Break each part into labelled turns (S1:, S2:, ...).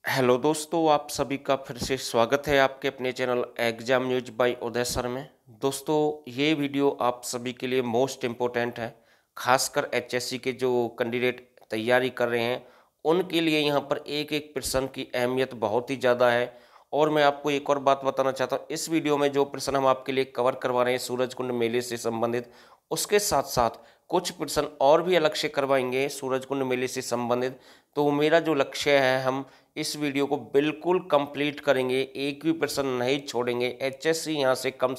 S1: Hello दोस्तों, आप सभी का फिर से स्वागत है आपके अपने चैनल एग्जाम न्यूज बाय उदय सर में। दोस्तों, ये वीडियो आप सभी के लिए मोस्ट इम्पोर्टेंट है। खासकर एचएससी के जो कैंडिडेट तैयारी कर रहे हैं उनके लिए यहाँ पर एक एक प्रश्न की अहमियत बहुत ही ज़्यादा है। और मैं आपको एक और बात बताना चाहता हूँ, इस वीडियो में जो प्रश्न हम आपके लिए कवर करवा रहे हैं सूरजकुंड मेले से संबंधित, उसके साथ साथ कुछ प्रश्न और भी अलग से करवाएंगे सूरजकुंड मेले से संबंधित। तो मेरा जो लक्ष्य है, हम इस वीडियो को बिल्कुल कंप्लीट करेंगे, एक भी प्रश्न नहीं छोड़ेंगे। एचएससी यहाँ से कम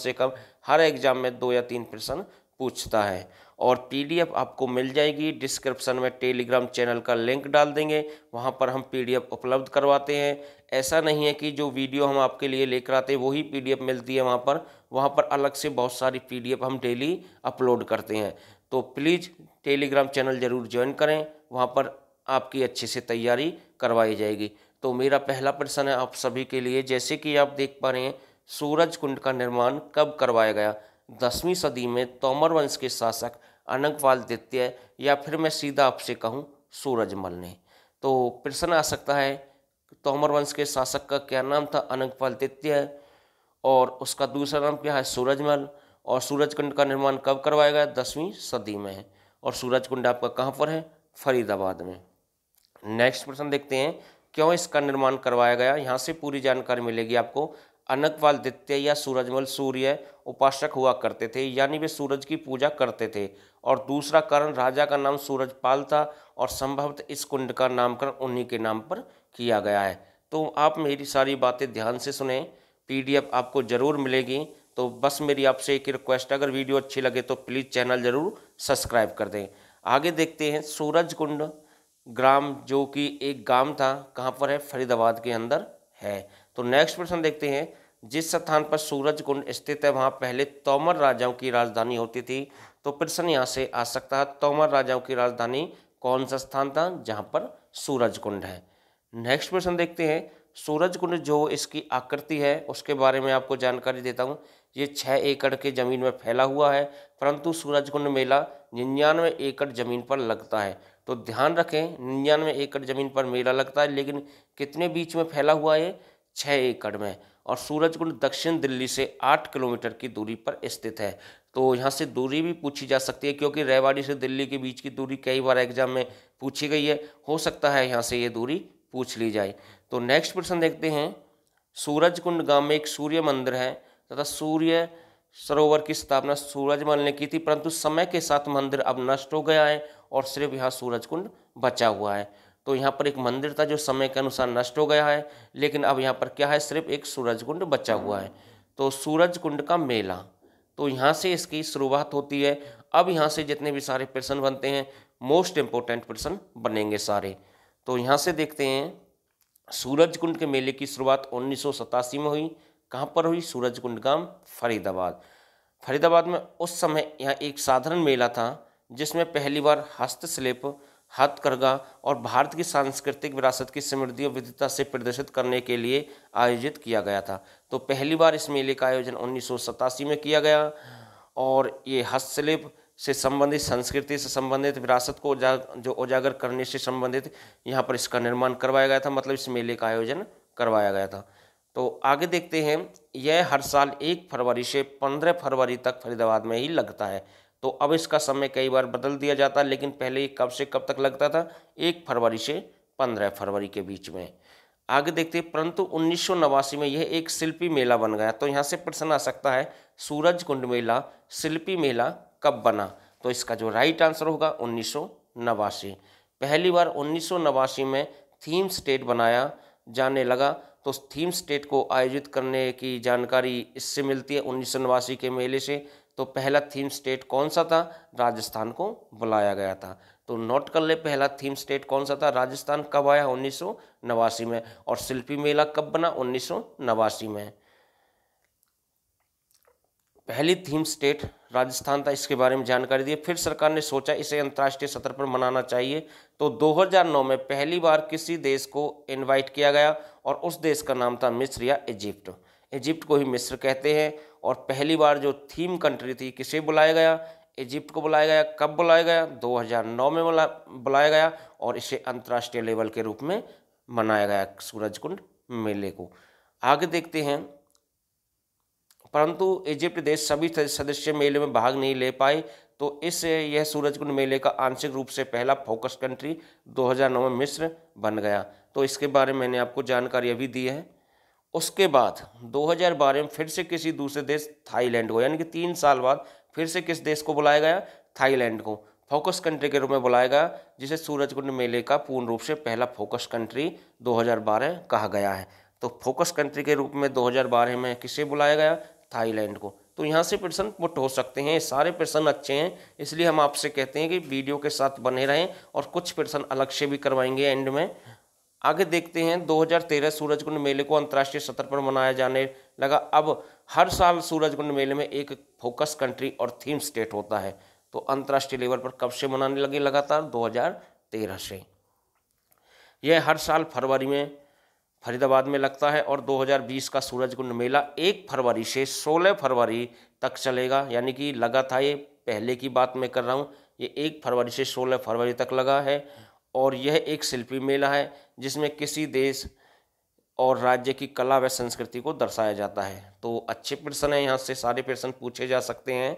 S1: हर एग्जाम में 2 या 3 प्रश्न पूछता है। और पीडीएफ आपको मिल जाएगी, डिस्क्रिप्शन में टेलीग्राम चैनल का लिंक डाल देंगे, वहाँ पर हम पीडीएफ उपलब्ध करवाते हैं। ऐसा नहीं है कि जो वीडियो हम आपके लिए लेकर आते हैं वही पीडीएफ मिलती है वहाँ पर अलग से बहुत सारी पीडीएफ हम डेली अपलोड करते हैं। तो प्लीज़ टेलीग्राम चैनल ज़रूर ज्वाइन करें, वहाँ पर आपकी अच्छे से तैयारी करवाई जाएगी। तो मेरा पहला प्रश्न है आप सभी के लिए, जैसे कि आप देख पा रहे हैं, सूरजकुंड का निर्माण कब करवाया गया? 10वीं सदी में तोमर वंश के शासक अनंगपाल द्वितीय, या फिर मैं सीधा आपसे कहूँ सूरजमल ने। तो प्रश्न आ सकता है, तोमर वंश के शासक का क्या नाम था? अनंगपाल द्वितीय। और उसका दूसरा नाम क्या है? सूरजमल। और सूरजकुंड का निर्माण कब करवाया गया? 10वीं सदी में है। और सूरजकुंड आपका कहाँ पर है? फरीदाबाद में। नेक्स्ट प्रश्न देखते हैं, क्यों इसका निर्माण करवाया गया? यहाँ से पूरी जानकारी मिलेगी आपको। अनंगपाल द्वितीय या सूरजमल सूर्य उपासक हुआ करते थे, यानी वे सूरज की पूजा करते थे। और दूसरा कारण, राजा का नाम सूरजपाल था और संभवतः इस कुंड का नामकरण उन्हीं के नाम पर किया गया है। तो आप मेरी सारी बातें ध्यान से सुने, पीडीएफ आपको ज़रूर मिलेगी। तो बस मेरी आपसे एक रिक्वेस्ट, अगर वीडियो अच्छी लगे तो प्लीज़ चैनल ज़रूर सब्सक्राइब कर दें। आगे देखते हैं, सूरजकुंड ग्राम जो कि एक गांव था, कहाँ पर है? फरीदाबाद के अंदर है। तो नेक्स्ट प्रश्न देखते हैं, जिस स्थान पर सूरजकुंड स्थित है वहाँ पहले तोमर राजाओं की राजधानी होती थी। तो प्रश्न यहाँ से आ सकता है, तोमर राजाओं की राजधानी कौन सा स्थान था जहाँ पर सूरजकुंड है? नेक्स्ट प्रश्न देखते हैं, सूरजकुंड जो इसकी आकृति है उसके बारे में आपको जानकारी देता हूँ। ये 6 एकड़ के ज़मीन में फैला हुआ है, परंतु सूरजकुंड मेला 99 एकड़ ज़मीन पर लगता है। तो ध्यान रखें, 99 एकड़ ज़मीन पर मेला लगता है, लेकिन कितने बीच में फैला हुआ है? 6 एकड़ में। और सूरजकुंड दक्षिण दिल्ली से 8 किलोमीटर की दूरी पर स्थित है। तो यहाँ से दूरी भी पूछी जा सकती है, क्योंकि रेवाड़ी से दिल्ली के बीच की दूरी कई बार एग्जाम में पूछी गई है, हो सकता है यहाँ से ये दूरी पूछ ली जाए। तो नेक्स्ट प्रश्न देखते हैं, सूरजकुंड गांव में एक सूर्य मंदिर है तथा सूर्य सरोवर की स्थापना सूरजमल ने की थी, परंतु समय के साथ मंदिर अब नष्ट हो गया है और सिर्फ यहाँ सूरजकुंड बचा हुआ है। तो यहाँ पर एक मंदिर था जो समय के अनुसार नष्ट हो गया है, लेकिन अब यहाँ पर क्या है? सिर्फ एक सूरजकुंड बचा हुआ है। तो सूरजकुंड का मेला, तो यहाँ से इसकी शुरुआत होती है। अब यहाँ से जितने भी सारे प्रश्न बनते हैं, मोस्ट इम्पोर्टेंट प्रश्न बनेंगे सारे। तो यहाँ से देखते हैं, सूरजकुंड के मेले की शुरुआत 1987 में हुई। कहाँ पर हुई? सूरजकुंड गांव फरीदाबाद। फरीदाबाद में उस समय यहाँ एक साधारण मेला था, जिसमें पहली बार हस्तशिल्प, हथकरघा और भारत की सांस्कृतिक विरासत की समृद्धि और विविधता से प्रदर्शित करने के लिए आयोजित किया गया था। तो पहली बार इस मेले का आयोजन 1987 में किया गया। और ये हस्तशिल्प से संबंधित, संस्कृति से संबंधित, विरासत को जो उजागर करने से संबंधित यहाँ पर इसका निर्माण करवाया गया था, मतलब इस मेले का आयोजन करवाया गया था। तो आगे देखते हैं, यह हर साल 1 फरवरी से 15 फरवरी तक फरीदाबाद में ही लगता है। तो अब इसका समय कई बार बदल दिया जाता है, लेकिन पहले कब से कब तक लगता था? 1 फरवरी से 15 फरवरी के बीच में। आगे देखते हैं, परंतु 1989 में यह एक शिल्पी मेला बन गया। तो यहाँ से प्रश्न आ सकता है, सूरजकुंड मेला शिल्पी मेला कब बना? तो इसका जो राइट आंसर होगा 1989। पहली बार 1989 में थीम स्टेट बनाया जाने लगा। तो थीम स्टेट को आयोजित करने की जानकारी इससे मिलती है, 1989 के मेले से। तो पहला थीम स्टेट कौन सा था? राजस्थान को बुलाया गया था। तो नोट कर ले, पहला थीम स्टेट कौन सा था? राजस्थान। कब आया? 1989 में। और शिल्पी मेला कब बना? 1989 में। पहली थीम स्टेट राजस्थान था, इसके बारे में जानकारी दी। फिर सरकार ने सोचा इसे अंतर्राष्ट्रीय स्तर पर मनाना चाहिए। तो 2009 में पहली बार किसी देश को इनवाइट किया गया, और उस देश का नाम था मिस्र या इजिप्ट। इजिप्ट को ही मिस्र कहते हैं। और पहली बार जो थीम कंट्री थी, किसे बुलाया गया? इजिप्ट को बुलाया गया। कब बुलाया गया? 2009 में बुलाया गया, और इसे अंतर्राष्ट्रीय लेवल के रूप में मनाया गया सूरजकुंड मेले को। आगे देखते हैं, परंतु इजिप्ट देश सभी सदस्य मेले में भाग नहीं ले पाए, तो यह सूरजकुंड मेले का आंशिक रूप से पहला फोकस कंट्री 2009 में मिस्र बन गया। तो इसके बारे में मैंने आपको जानकारी अभी दी है। उसके बाद 2012 में फिर से किसी दूसरे देश थाईलैंड को, यानी कि 3 साल बाद फिर से किस देश को बुलाया गया, थाईलैंड को फोकस कंट्री के रूप में बुलाया गया, जिसे सूरजकुंड मेले का पूर्ण रूप से पहला फोकस कंट्री 2012 कहा गया है। तो फोकस कंट्री के रूप में 2012 में किसे बुलाया गया, थाईलैंड को। तो यहाँ से प्रश्न पुट हो सकते हैं, सारे प्रश्न अच्छे हैं, इसलिए हम आपसे कहते हैं कि वीडियो के साथ बने रहें, और कुछ प्रश्न अलग से भी करवाएंगे एंड में। आगे देखते हैं, 2013 सूरजकुंड मेले को अंतर्राष्ट्रीय स्तर पर मनाया जाने लगा। अब हर साल सूरजकुंड मेले में एक फोकस कंट्री और थीम स्टेट होता है। तो अंतर्राष्ट्रीय लेवल पर कब से मनाने लगे, लगातार 2013 से। यह हर साल फरवरी में फरीदाबाद में लगता है, और 2020 का सूरजकुंड मेला 1 फरवरी से 16 फरवरी तक चलेगा, यानी कि लगा था, ये पहले की बात मैं कर रहा हूँ, ये 1 फरवरी से 16 फरवरी तक लगा है। और यह एक शिल्पी मेला है जिसमें किसी देश और राज्य की कला व संस्कृति को दर्शाया जाता है। तो अच्छे प्रश्न हैं, यहाँ से सारे प्रश्न पूछे जा सकते हैं।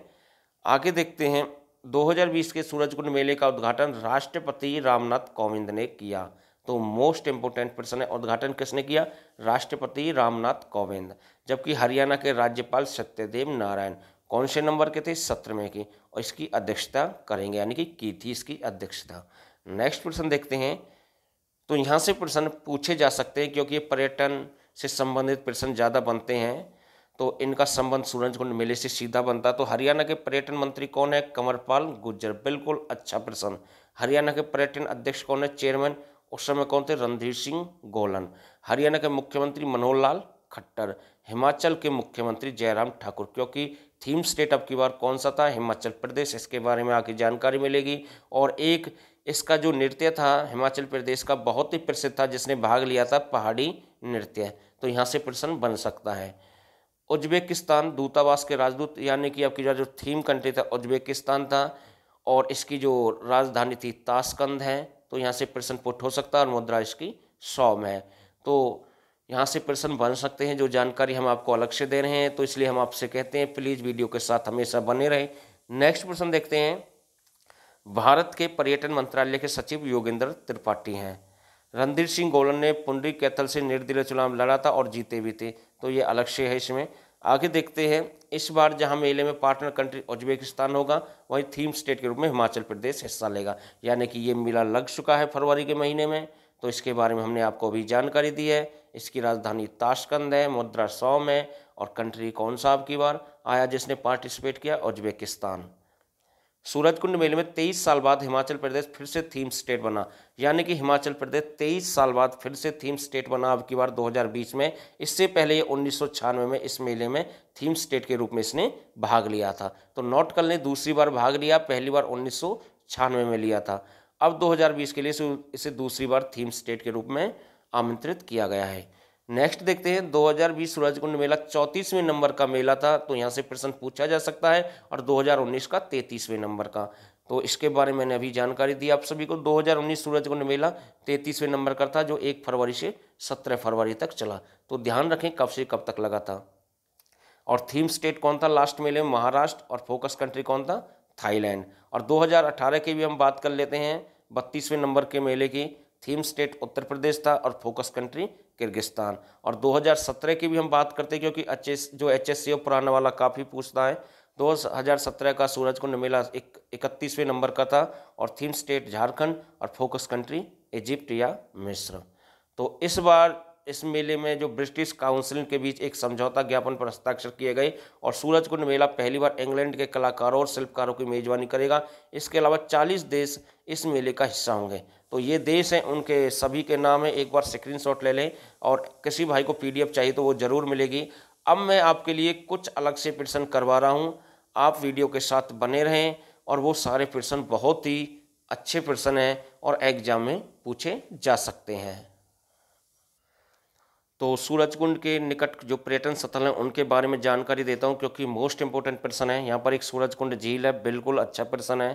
S1: आगे देखते हैं, 2020 के सूरजकुंड मेले का उद्घाटन राष्ट्रपति रामनाथ कोविंद ने किया। तो मोस्ट इंपोर्टेंट प्रश्न है, उद्घाटन किसने किया, राष्ट्रपति रामनाथ कोविंद। जबकि हरियाणा के राज्यपाल सत्यदेव नारायण कौन से नंबर के थे, 17वें की, और इसकी अध्यक्षता करेंगे, यानी कि की थी इसकी अध्यक्षता। नेक्स्ट प्रश्न देखते हैं। तो यहाँ से प्रश्न पूछे जा सकते हैं, क्योंकि ये पर्यटन से संबंधित प्रश्न ज़्यादा बनते हैं, तो इनका संबंध सूरजकुंड मेले से सीधा बनता। तो हरियाणा के पर्यटन मंत्री कौन है, कंवरपाल गुर्जर, बिल्कुल अच्छा प्रश्न। हरियाणा के पर्यटन अध्यक्ष कौन है, चेयरमैन उस समय कौन थे, रणधीर सिंह गोलन। हरियाणा के मुख्यमंत्री मनोहर लाल खट्टर। हिमाचल के मुख्यमंत्री जयराम ठाकुर, क्योंकि थीम स्टेट अब की बार कौन सा था, हिमाचल प्रदेश, इसके बारे में आगे जानकारी मिलेगी। और एक इसका जो नृत्य था हिमाचल प्रदेश का बहुत ही प्रसिद्ध था, जिसने भाग लिया था, पहाड़ी नृत्य। तो यहाँ से प्रश्न बन सकता है। उज्बेकिस्तान दूतावास के राजदूत, यानी कि आपकी जो थीम कंट्री था उज्बेकिस्तान था, और इसकी जो राजधानी थी ताशकंद है। तो यहाँ से प्रश्न पुट हो सकता है, और मुद्रा इसकी सौम है। तो यहाँ से प्रश्न बन सकते हैं, जो जानकारी हम आपको अलग से दे रहे हैं, तो इसलिए हम आपसे कहते हैं प्लीज़ वीडियो के साथ हमेशा बने रहें। नेक्स्ट प्रश्न देखते हैं, भारत के पर्यटन मंत्रालय के सचिव योगेंद्र त्रिपाठी हैं। रणधीर सिंह गोलन ने पुंडरी कैथल से निर्दलीय चुनाव लड़ा था और जीते भी थे, तो ये अलग से है इसमें। आगे देखते हैं, इस बार जहां मेले में पार्टनर कंट्री उज्बेकिस्तान होगा, वहीं थीम स्टेट के रूप में हिमाचल प्रदेश हिस्सा लेगा, यानी कि ये मेला लग चुका है फरवरी के महीने में। तो इसके बारे में हमने आपको अभी जानकारी दी है। इसकी राजधानी ताशकंद है, मुद्रा सौम है, और कंट्री कौन सा अब की बार आया जिसने पार्टिसिपेट किया, उज्बेकिस्तान। सूरजकुंड मेले में 23 साल बाद हिमाचल प्रदेश फिर से थीम स्टेट बना, यानी कि हिमाचल प्रदेश 23 साल बाद फिर से थीम स्टेट बना अब की बार 2020 में। इससे पहले ये 1996 में इस मेले में थीम स्टेट के रूप में इसने भाग लिया था। तो नोट कर लें, दूसरी बार भाग लिया, पहली बार 1996 में लिया था। अब 2020 के लिए इसे दूसरी बार थीम स्टेट के रूप में आमंत्रित किया गया है। नेक्स्ट देखते हैं, 2020 सूरजकुंड मेला 34वें नंबर का मेला था, तो यहाँ से प्रश्न पूछा जा सकता है, और 2019 का 33वें नंबर का। तो इसके बारे में मैंने अभी जानकारी दी आप सभी को। 2019 सूरजकुंड मेला 33वें नंबर का था, जो 1 फरवरी से 17 फरवरी तक चला। तो ध्यान रखें कब से कब तक लगा था। और थीम स्टेट कौन था लास्ट मेले में, महाराष्ट्र, और फोकस कंट्री कौन था, थाईलैंड। और 2018 की भी हम बात कर लेते हैं, 32वें नंबर के मेले की। थीम स्टेट उत्तर प्रदेश था और फोकस कंट्री किर्गिस्तान। और 2017 की भी हम बात करते हैं, क्योंकि HSCO पुराना वाला काफ़ी पूछता है। 2017 का सूरजकुंड मेला 31वें नंबर का था, और थीम स्टेट झारखंड और फोकस कंट्री इजिप्ट या मिस्र। तो इस बार इस मेले में जो ब्रिटिश काउंसिल के बीच एक समझौता ज्ञापन पर हस्ताक्षर किए गए, और सूरजकुंड मेला पहली बार इंग्लैंड के कलाकारों और शिल्पकारों की मेजबानी करेगा। इसके अलावा 40 देश इस मेले का हिस्सा होंगे। तो ये देश हैं, उनके सभी के नाम है, एक बार स्क्रीनशॉट ले लें, और किसी भाई को PDF चाहिए तो वो ज़रूर मिलेगी। अब मैं आपके लिए कुछ अलग से प्रश्न करवा रहा हूँ, आप वीडियो के साथ बने रहें, और वो सारे प्रश्न बहुत ही अच्छे प्रश्न हैं और एग्जाम में पूछे जा सकते हैं। तो सूरजकुंड के निकट जो पर्यटन स्थल हैं उनके बारे में जानकारी देता हूं, क्योंकि मोस्ट इंपोर्टेंट प्रश्न है। यहाँ पर एक सूरजकुंड झील है, बिल्कुल अच्छा प्रश्न है।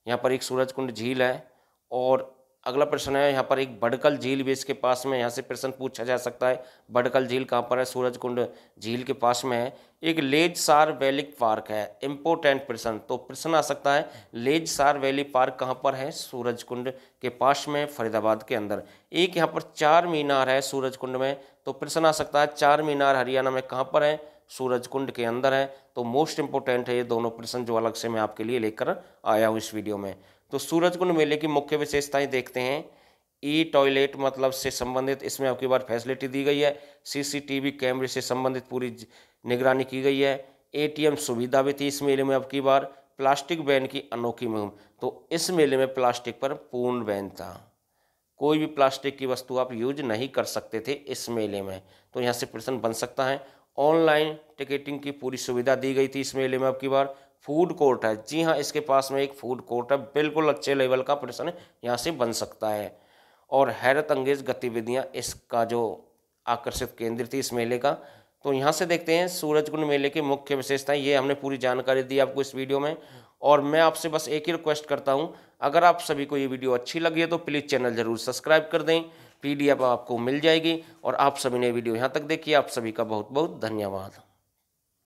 S1: यहाँ पर एक सूरजकुंड झील है, और अगला प्रश्न है यहाँ पर एक बड़कल झील भी इसके पास में, यहाँ से प्रश्न पूछा जा सकता है। बड़कल झील कहाँ पर है? सूरजकुंड झील के पास में है। एक लेजसार वैली पार्क है, इंपोर्टेंट प्रश्न। तो प्रश्न आ सकता है लेजसार वैली पार्क कहाँ पर है? सूरजकुंड के पास में, फरीदाबाद के अंदर। एक यहाँ पर चार मीनार है सूरजकुंड में, तो प्रश्न आ सकता है चार मीनार हरियाणा में कहाँ पर है? सूरजकुंड के अंदर है। तो मोस्ट इंपोर्टेंट है ये दोनों प्रश्न जो अलग से मैं आपके लिए लेकर आया हूँ इस वीडियो में। तो सूरजकुंड मेले की मुख्य विशेषताएं देखते हैं। ई टॉयलेट मतलब से संबंधित इसमें आपकी बार फैसिलिटी दी गई है। सीसीटीवी कैमरे से संबंधित पूरी निगरानी की गई है। एटीएम सुविधा भी थी इस मेले में। अब की बार प्लास्टिक बैन की अनोखी मुहिम, तो इस मेले में प्लास्टिक पर पूर्ण बैन था। कोई भी प्लास्टिक की वस्तु आप यूज नहीं कर सकते थे इस मेले में। तो यहाँ से प्रश्न बन सकता है। ऑनलाइन टिकटिंग की पूरी सुविधा दी गई थी इस मेले में। अब की बार फूड कोर्ट है, जी हाँ इसके पास में एक फूड कोर्ट है, बिल्कुल अच्छे लेवल का प्रश्न यहाँ से बन सकता है। और हैरत अंगेज गतिविधियाँ इसका जो आकर्षित केंद्र थी इस मेले का। तो यहाँ से देखते हैं सूरजकुंड मेले की मुख्य विशेषताएं। ये हमने पूरी जानकारी दी आपको इस वीडियो में। और मैं आपसे बस एक ही रिक्वेस्ट करता हूँ, अगर आप सभी को ये वीडियो अच्छी लगी है तो प्लीज़ चैनल जरूर सब्सक्राइब कर दें। PDF आपको मिल जाएगी। और आप सभी ने वीडियो यहाँ तक देखी, आप सभी का बहुत बहुत धन्यवाद।